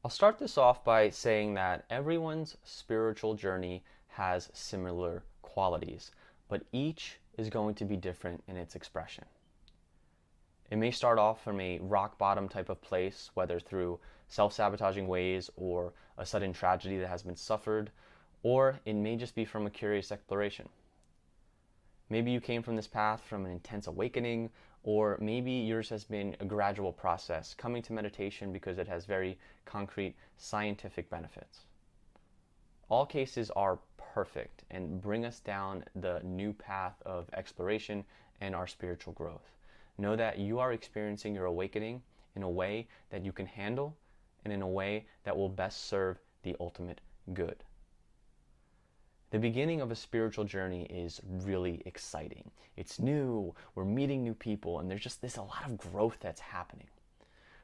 I'll start this off by saying that everyone's spiritual journey has similar qualities, but each is going to be different in its expression. It may start off from a rock bottom type of place, whether through self sabotaging ways or a sudden tragedy that has been suffered, or it may just be from a curious exploration. Maybe you came from this path from an intense awakening, or maybe yours has been a gradual process, coming to meditation because it has very concrete scientific benefits. All cases are perfect and bring us down the new path of exploration and our spiritual growth. Know that you are experiencing your awakening in a way that you can handle and in a way that will best serve the ultimate good. The beginning of a spiritual journey is really exciting. It's new, we're meeting new people, and there's a lot of growth that's happening.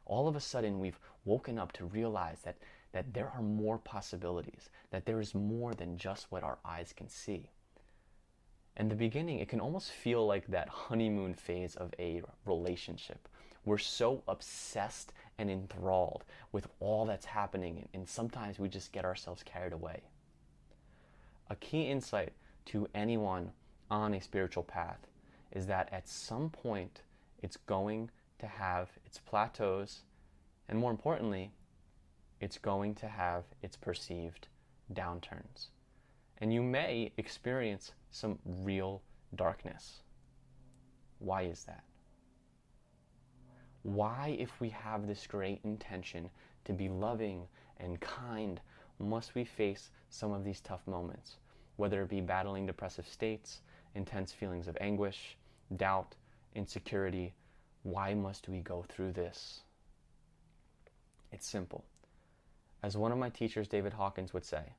All of a sudden, we've woken up to realize that there are more possibilities, that there is more than just what our eyes can see. In the beginning, it can almost feel like that honeymoon phase of a relationship. We're so obsessed and enthralled with all that's happening, and sometimes we just get ourselves carried away. A key insight to anyone on a spiritual path is that at some point it's going to have its plateaus, and more importantly, it's going to have its perceived downturns. And you may experience some real darkness. Why is that? Why, if we have this great intention to be loving and kind, must we face some of these tough moments, whether it be battling depressive states, intense feelings of anguish, doubt, insecurity? Why must we go through this? It's simple. As one of my teachers, David Hawkins, would say,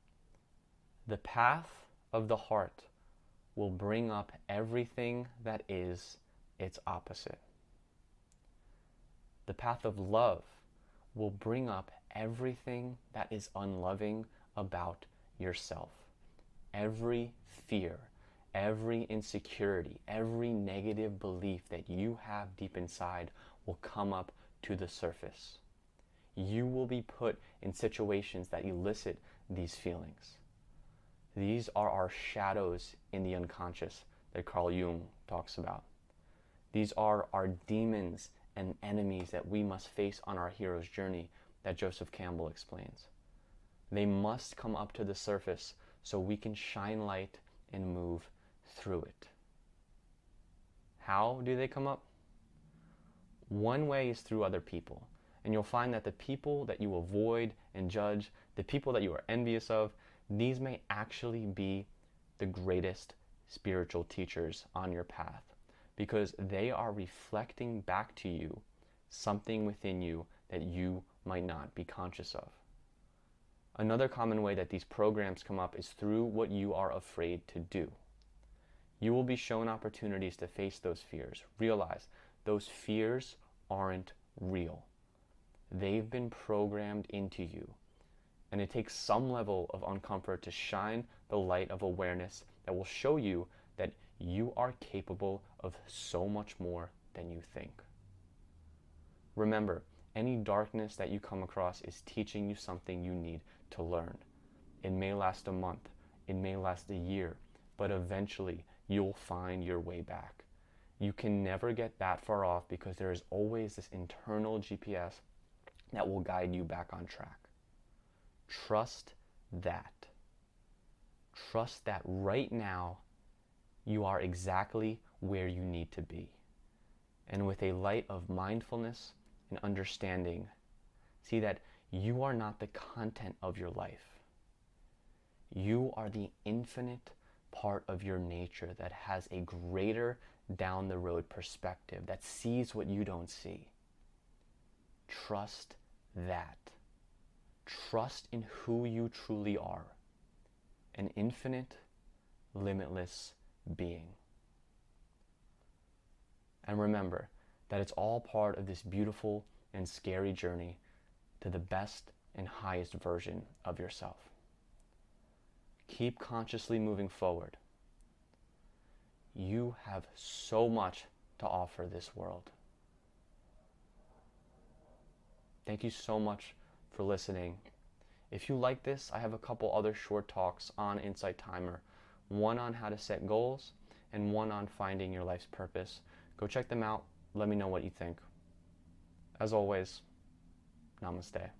the path of the heart will bring up everything that is its opposite. The path of love will bring up everything that is unloving about yourself. Every fear, every insecurity, every negative belief that you have deep inside will come up to the surface. You will be put in situations that elicit these feelings. These are our shadows in the unconscious that Carl Jung talks about. These are our demons and enemies that we must face on our hero's journey that Joseph Campbell explains. They must come up to the surface so we can shine light and move through it. How do they come up? One way is through other people. And you'll find that the people that you avoid and judge, the people that you are envious of, these may actually be the greatest spiritual teachers on your path, because they are reflecting back to you something within you that you might not be conscious of. Another common way that these programs come up is through what you are afraid to do. You will be shown opportunities to face those fears. Realize those fears aren't real. They've been programmed into you. And it takes some level of uncomfort to shine the light of awareness that will show you that you are capable of so much more than you think. Remember, any darkness that you come across is teaching you something you need to learn. It may last a month, it may last a year, but eventually you'll find your way back. You can never get that far off because there is always this internal GPS that will guide you back on track. Trust that. Trust that right now you are exactly where you need to be. And with a light of mindfulness and understanding, see that you are not the content of your life. You are the infinite part of your nature that has a greater down the road perspective, that sees what you don't see. Trust that. Trust in who you truly are, an infinite, limitless being. And remember that it's all part of this beautiful and scary journey to the best and highest version of yourself. Keep consciously moving forward. You have so much to offer this world. Thank you so much for listening. If you like this, I have a couple other short talks on Insight Timer, one on how to set goals and one on finding your life's purpose. Go check them out. Let me know what you think. As always, namaste.